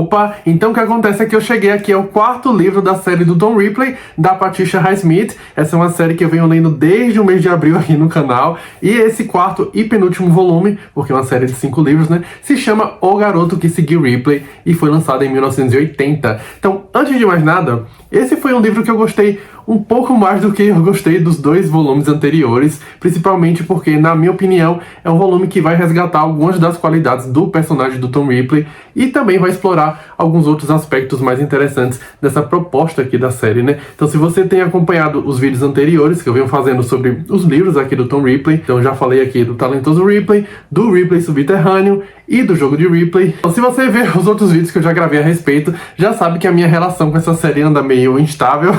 Opa, então o que acontece é que eu cheguei aqui ao quarto livro da série do Tom Ripley, da Patricia Highsmith. Essa é uma série que eu venho lendo desde o mês de abril aqui no canal. E esse quarto e penúltimo volume, porque é uma série de 5 livros, né, se chama O Garoto que Seguiu Ripley e foi lançado em 1980. Então, antes de mais nada, esse foi um livro que eu gostei um pouco mais do que eu gostei dos 2 volumes anteriores, principalmente porque, na minha opinião, é um volume que vai resgatar algumas das qualidades do personagem do Tom Ripley e também vai explorar alguns outros aspectos mais interessantes dessa proposta aqui da série, né? Então, se você tem acompanhado os vídeos anteriores que eu venho fazendo sobre os livros aqui do Tom Ripley, então já falei aqui do Talentoso Ripley, do Ripley Subterrâneo e do Jogo de Ripley. Então, se você ver os outros vídeos que eu já gravei a respeito, já sabe que a minha relação com essa série anda meio instável.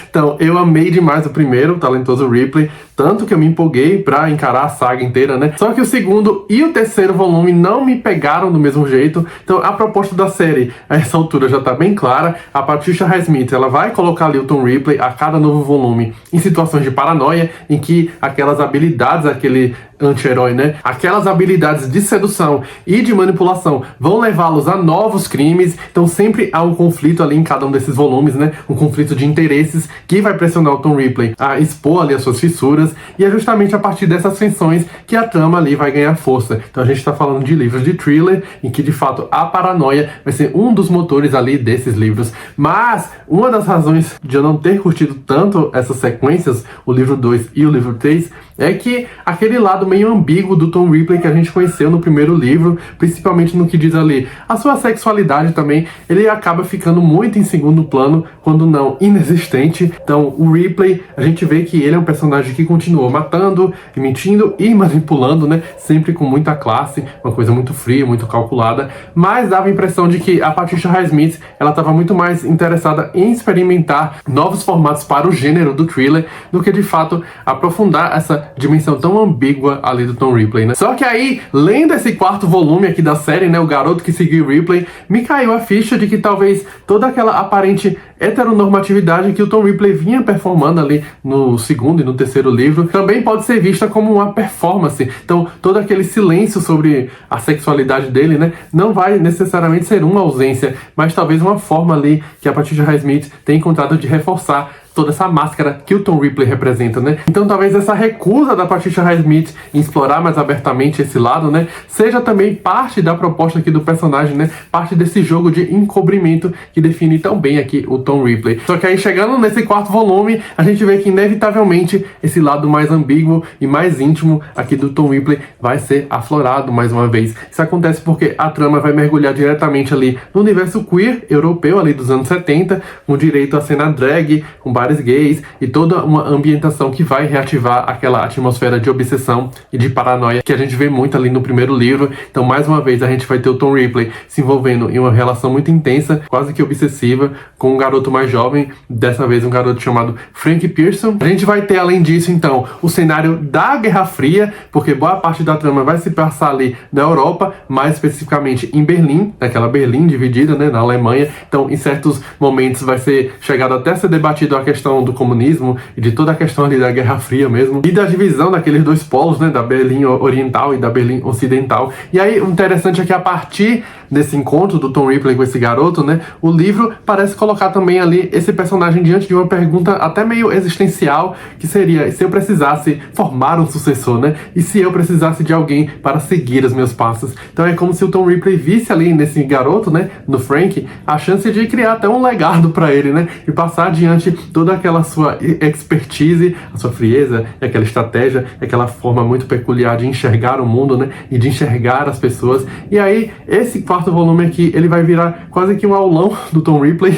Então, eu amei demais o primeiro, o Talentoso Ripley, tanto que eu me empolguei pra encarar a saga inteira, né? Só que o segundo e o terceiro volume não me pegaram do mesmo jeito. Então, a proposta da série, a essa altura, já tá bem clara. A Patricia Highsmith, ela vai colocar ali o Tom Ripley a cada novo volume em situações de paranoia, em que aquelas habilidades, aquele anti-herói, né? Aquelas habilidades de sedução e de manipulação vão levá-los a novos crimes. Então sempre há um conflito ali em cada um desses volumes, né? Um conflito de interesses que vai pressionar o Tom Ripley a expor ali as suas fissuras. E é justamente a partir dessas tensões que a trama ali vai ganhar força. Então a gente tá falando de livros de thriller, em que de fato a paranoia vai ser um dos motores ali desses livros. Mas uma das razões de eu não ter curtido tanto essas sequências, o livro 2 e o livro 3, é que aquele lado meio ambíguo do Tom Ripley que a gente conheceu no primeiro livro, principalmente no que diz ali a sua sexualidade também, ele acaba ficando muito em segundo plano, quando não inexistente. Então o Ripley, a gente vê que ele é um personagem que continuou matando, mentindo e manipulando, né, sempre com muita classe, uma coisa muito fria, muito calculada, mas dava a impressão de que a Patricia Highsmith, ela estava muito mais interessada em experimentar novos formatos para o gênero do thriller, do que de fato aprofundar essa dimensão tão ambígua ali do Tom Ripley, né? Só que aí, lendo esse quarto volume aqui da série, né, O Garoto que Seguiu Ripley, me caiu a ficha de que talvez toda aquela aparente heteronormatividade que o Tom Ripley vinha performando ali no segundo e no terceiro livro também pode ser vista como uma performance. Então, todo aquele silêncio sobre a sexualidade dele, né, não vai necessariamente ser uma ausência, mas talvez uma forma ali que a Patricia Highsmith tem encontrado de reforçar toda essa máscara que o Tom Ripley representa, né? Então talvez essa recusa da Patricia Highsmith em explorar mais abertamente esse lado, né, seja também parte da proposta aqui do personagem, né, parte desse jogo de encobrimento que define tão bem aqui o Tom Ripley. Só que aí, chegando nesse quarto volume, a gente vê que inevitavelmente esse lado mais ambíguo e mais íntimo aqui do Tom Ripley vai ser aflorado mais uma vez. Isso acontece porque a trama vai mergulhar diretamente ali no universo queer europeu ali dos anos 70, com direito a cena drag, com bares gays e toda uma ambientação que vai reativar aquela atmosfera de obsessão e de paranoia que a gente vê muito ali no primeiro livro. Então, mais uma vez, a gente vai ter o Tom Ripley se envolvendo em uma relação muito intensa, quase que obsessiva, com um garoto mais jovem, dessa vez um garoto chamado Frank Pearson. A gente vai ter, além disso, então, o cenário da Guerra Fria, porque boa parte da trama vai se passar ali na Europa, mais especificamente em Berlim, naquela Berlim dividida, né, na Alemanha. Então, em certos momentos vai ser chegado até a ser debatido a questão do comunismo e de toda a questão ali da Guerra Fria mesmo, e da divisão daqueles 2 polos, né, da Berlim Oriental e da Berlim Ocidental. E aí, o interessante é que a partir desse encontro do Tom Ripley com esse garoto, né, o livro parece colocar também ali esse personagem diante de uma pergunta até meio existencial, que seria: se eu precisasse formar um sucessor, né, e se eu precisasse de alguém para seguir os meus passos? Então é como se o Tom Ripley visse ali nesse garoto, né, no Frank, a chance de criar até um legado para ele, né, e passar adiante toda aquela sua expertise, a sua frieza, e aquela estratégia, aquela forma muito peculiar de enxergar o mundo, né, e de enxergar as pessoas. E aí, esse quarto volume aqui, ele vai virar quase que um aulão do Tom Ripley,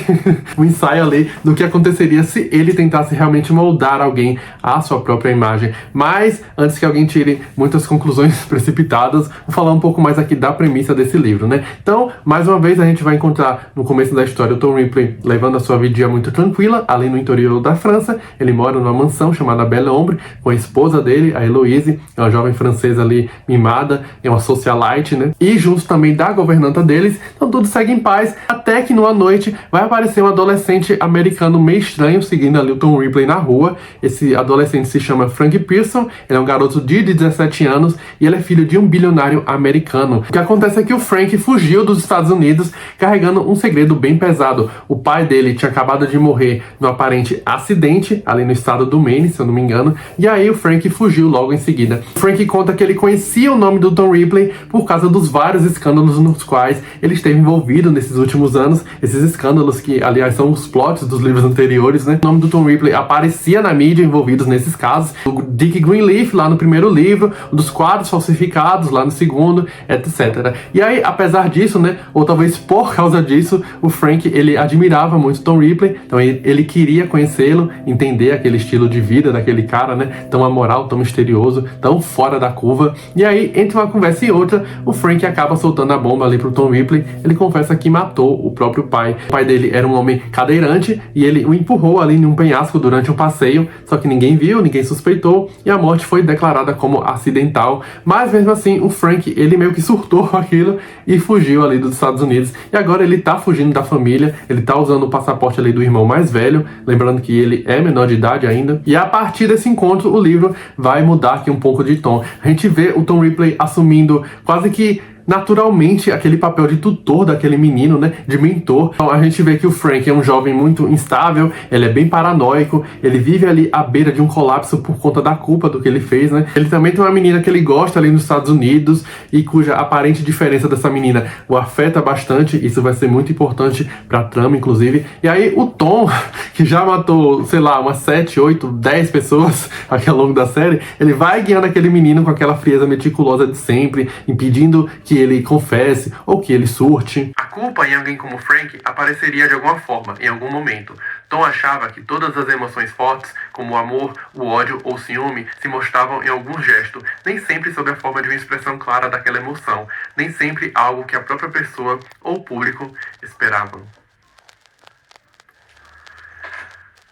um ensaio ali do que aconteceria se ele tentasse realmente moldar alguém à sua própria imagem. Mas, antes que alguém tire muitas conclusões precipitadas, vou falar um pouco mais aqui da premissa desse livro, né? Então, mais uma vez, a gente vai encontrar no começo da história o Tom Ripley levando a sua vida muito tranquila, ali no interior da França. Ele mora numa mansão chamada Belle Ombre, com a esposa dele, a Heloise, é uma jovem francesa ali mimada, é uma socialite, né? E junto também da governanta deles, então tudo segue em paz, até que numa noite vai aparecer um adolescente americano meio estranho, seguindo ali o Tom Ripley na rua. Esse adolescente se chama Frank Pearson, ele é um garoto de 17 anos e ele é filho de um bilionário americano. O que acontece é que o Frank fugiu dos Estados Unidos carregando um segredo bem pesado. O pai dele tinha acabado de morrer num aparente acidente ali no estado do Maine, se eu não me engano, e aí o Frank fugiu logo em seguida. O Frank conta que ele conhecia o nome do Tom Ripley por causa dos vários escândalos nos quais ele esteve envolvido nesses últimos anos, esses escândalos que, aliás, são os plots dos livros anteriores, né? O nome do Tom Ripley aparecia na mídia envolvidos nesses casos, o Dick Greenleaf lá no primeiro livro, dos quadros falsificados lá no segundo, etc. E aí, apesar disso, né, ou talvez por causa disso, o Frank, ele admirava muito Tom Ripley, então ele queria conhecê-lo, entender aquele estilo de vida daquele cara, né, tão amoral, tão misterioso, tão fora da curva. E aí, entre uma conversa e outra, o Frank acaba soltando a bomba ali pro Tom Ripley. Ele confessa que matou o próprio pai. O pai dele era um homem cadeirante e ele o empurrou ali em um penhasco durante um passeio, só que ninguém viu, ninguém suspeitou e a morte foi declarada como acidental. Mas mesmo assim, o Frank, ele meio que surtou com aquilo e fugiu ali dos Estados Unidos. E agora ele tá fugindo da família, ele tá usando o passaporte ali do irmão mais velho, lembrando que ele é menor de idade ainda. E a partir desse encontro, o livro vai mudar aqui um pouco de tom. A gente vê o Tom Ripley assumindo quase que naturalmente aquele papel de tutor daquele menino, né, de mentor. Então a gente vê que o Frank é um jovem muito instável, ele é bem paranoico, ele vive ali à beira de um colapso por conta da culpa do que ele fez, né. Ele também tem uma menina que ele gosta ali nos Estados Unidos e cuja aparente diferença dessa menina o afeta bastante, isso vai ser muito importante pra trama, inclusive. E aí o Tom, que já matou, sei lá, umas 7, 8, 10 pessoas aqui ao longo da série, ele vai guiando aquele menino com aquela frieza meticulosa de sempre, impedindo que ele confesse ou que ele surte. A culpa em alguém como Frank apareceria de alguma forma, em algum momento. Tom achava que todas as emoções fortes, como o amor, o ódio ou o ciúme, se mostravam em algum gesto, nem sempre sob a forma de uma expressão clara daquela emoção, nem sempre algo que a própria pessoa ou o público esperavam.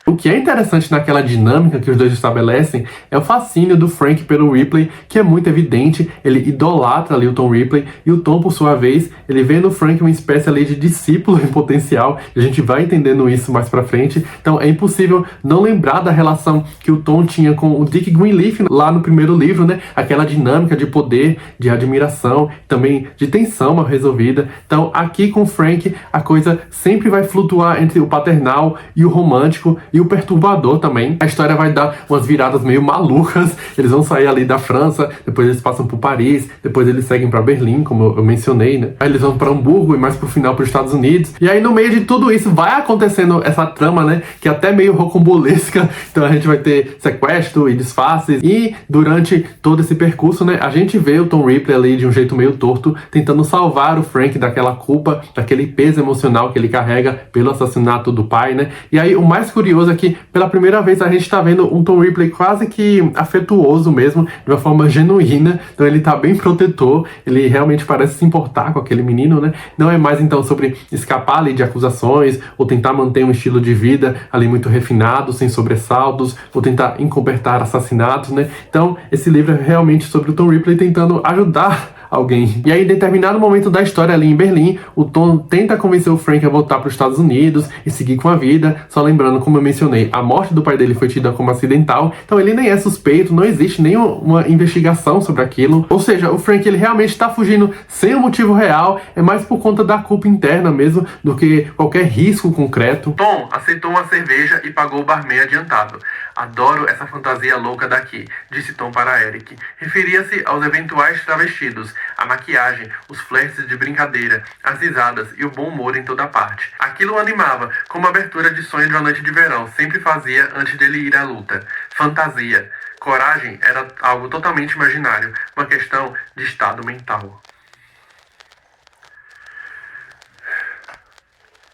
O que é interessante naquela dinâmica que os dois estabelecem é o fascínio do Frank pelo Ripley, que é muito evidente. Ele idolatra ali o Tom Ripley, e o Tom, por sua vez, ele vê no Frank uma espécie ali de discípulo em potencial, e a gente vai entendendo isso mais pra frente. Então é impossível não lembrar da relação que o Tom tinha com o Dick Greenleaf lá no primeiro livro, né? Aquela dinâmica de poder, de admiração, também de tensão mal resolvida. Então aqui com o Frank, a coisa sempre vai flutuar entre o paternal e o romântico, e o perturbador também. A história vai dar umas viradas meio malucas. Eles vão sair ali da França, depois eles passam por Paris, depois eles seguem para Berlim, como eu mencionei, né? Aí eles vão para Hamburgo e mais pro final para os Estados Unidos. E aí no meio de tudo isso vai acontecendo essa trama, né? Que é até meio rocambolesca. Então a gente vai ter sequestro e disfarces. E durante todo esse percurso, né? A gente vê o Tom Ripley ali de um jeito meio torto, tentando salvar o Frank daquela culpa, daquele peso emocional que ele carrega pelo assassinato do pai, né? E aí o mais curioso é que pela primeira vez a gente tá vendo um Tom Ripley quase que afetuoso mesmo, de uma forma genuína. Então ele tá bem protetor, ele realmente parece se importar com aquele menino, né? Não é mais então sobre escapar ali de acusações, ou tentar manter um estilo de vida ali muito refinado, sem sobressaltos, ou tentar encobertar assassinatos, né? Então esse livro é realmente sobre o Tom Ripley tentando ajudar alguém. E aí, em determinado momento da história ali em Berlim, o Tom tenta convencer o Frank a voltar para os Estados Unidos e seguir com a vida. Só lembrando, como eu mencionei, a morte do pai dele foi tida como acidental, então ele nem é suspeito, não existe nenhuma investigação sobre aquilo. Ou seja, o Frank, ele realmente está fugindo sem um motivo real, é mais por conta da culpa interna mesmo, do que qualquer risco concreto. Tom aceitou uma cerveja e pagou o barman adiantado. Adoro essa fantasia louca daqui, disse Tom para Eric. Referia-se aos eventuais travestidos, a maquiagem, os flertes de brincadeira, as risadas e o bom humor em toda parte. Aquilo o animava, como a abertura de sonho de uma noite de verão sempre fazia antes dele ir à luta. Fantasia. Coragem era algo totalmente imaginário, uma questão de estado mental.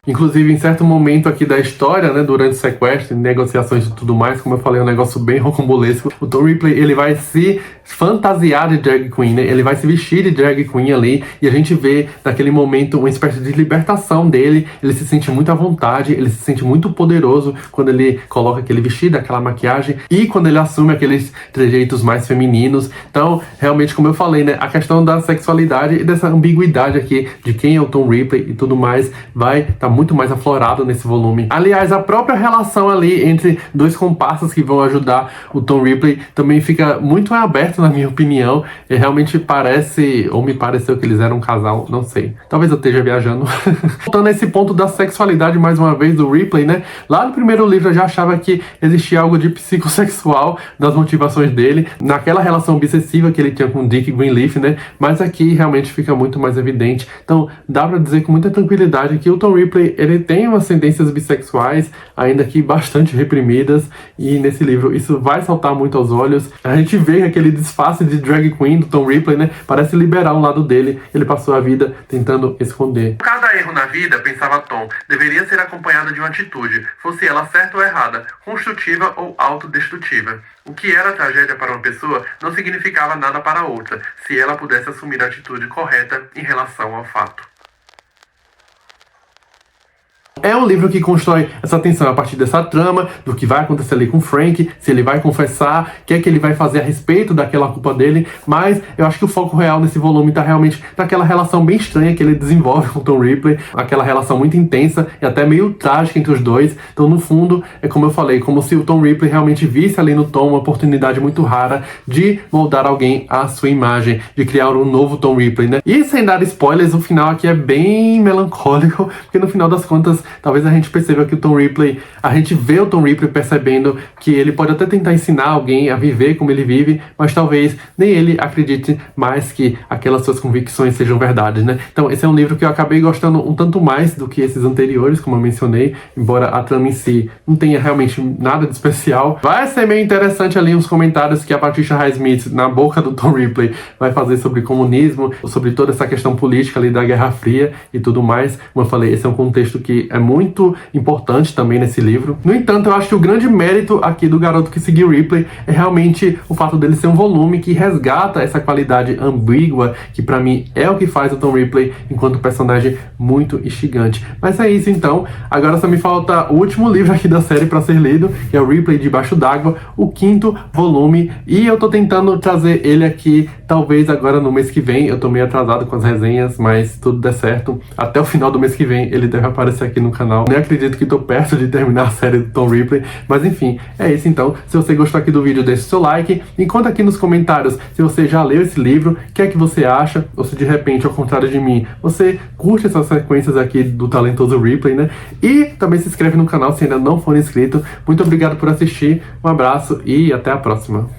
Inclusive, em certo momento aqui da história, né, durante o sequestro, negociações e tudo mais, como eu falei, é um negócio bem rocambolesco. O Tom Ripley, ele vai se fantasiar de drag queen, né? Ele vai se vestir de drag queen ali, e a gente vê naquele momento uma espécie de libertação dele. Ele se sente muito à vontade, ele se sente muito poderoso quando ele coloca aquele vestido, aquela maquiagem, e quando ele assume aqueles trejeitos mais femininos. Então, realmente, como eu falei, né, a questão da sexualidade e dessa ambiguidade aqui de quem é o Tom Ripley e tudo mais vai estar muito mais aflorado nesse volume. Aliás, a própria relação ali entre dois comparsas que vão ajudar o Tom Ripley também fica muito aberto, na minha opinião. E realmente parece, ou me pareceu que eles eram um casal, não sei. Talvez eu esteja viajando. Voltando a esse ponto da sexualidade mais uma vez do Ripley, né? Lá no primeiro livro eu já achava que existia algo de psicossexual nas motivações dele, naquela relação obsessiva que ele tinha com Dick Greenleaf, né? Mas aqui realmente fica muito mais evidente. Então, dá pra dizer com muita tranquilidade que o Tom Ripley, ele tem umas tendências bissexuais, ainda que bastante reprimidas, e nesse livro isso vai saltar muito aos olhos. A gente vê aquele disfarce de drag queen do Tom Ripley, né? Parece liberar um lado dele, ele passou a vida tentando esconder. Cada erro na vida, pensava Tom, deveria ser acompanhado de uma atitude, fosse ela certa ou errada, construtiva ou autodestrutiva. O que era tragédia para uma pessoa não significava nada para outra, se ela pudesse assumir a atitude correta em relação ao fato. É um livro que constrói essa tensão a partir dessa trama, do que vai acontecer ali com o Frank, se ele vai confessar, o que é que ele vai fazer a respeito daquela culpa dele, mas eu acho que o foco real nesse volume tá realmente naquela relação bem estranha que ele desenvolve com o Tom Ripley, aquela relação muito intensa e até meio trágica entre os dois. Então, no fundo, é como eu falei, como se o Tom Ripley realmente visse ali no Tom uma oportunidade muito rara de moldar alguém à sua imagem, de criar um novo Tom Ripley, né? E sem dar spoilers, o final aqui é bem melancólico, porque no final das contas, talvez a gente perceba que o Tom Ripley, a gente vê o Tom Ripley percebendo que ele pode até tentar ensinar alguém a viver como ele vive, mas talvez nem ele acredite mais que aquelas suas convicções sejam verdade, né? Então esse é um livro que eu acabei gostando um tanto mais do que esses anteriores, como eu mencionei, embora a trama em si não tenha realmente nada de especial. Vai ser meio interessante ali uns comentários que a Patricia Highsmith, na boca do Tom Ripley, vai fazer sobre comunismo, sobre toda essa questão política ali da Guerra Fria e tudo mais. Como eu falei, esse é um contexto que é muito importante também nesse livro. No entanto, eu acho que o grande mérito aqui do Garoto que Seguiu Ripley é realmente o fato dele ser um volume que resgata essa qualidade ambígua, que pra mim é o que faz o Tom Ripley enquanto personagem muito instigante. Mas é isso então. Agora só me falta o último livro aqui da série pra ser lido, que é o Ripley Debaixo d'Água, o 5º volume, e eu tô tentando trazer ele aqui, talvez agora no mês que vem. Eu tô meio atrasado com as resenhas, mas se tudo der certo, até o final do mês que vem ele deve aparecer aqui no canal. Nem acredito que tô perto de terminar a série do Tom Ripley, mas enfim, é isso então. Se você gostou aqui do vídeo, deixe seu like, e conta aqui nos comentários se você já leu esse livro, o que é que você acha, ou se de repente, ao contrário de mim, você curte essas sequências aqui do talentoso Ripley, né? E também se inscreve no canal se ainda não for inscrito. Muito obrigado por assistir, um abraço e até a próxima.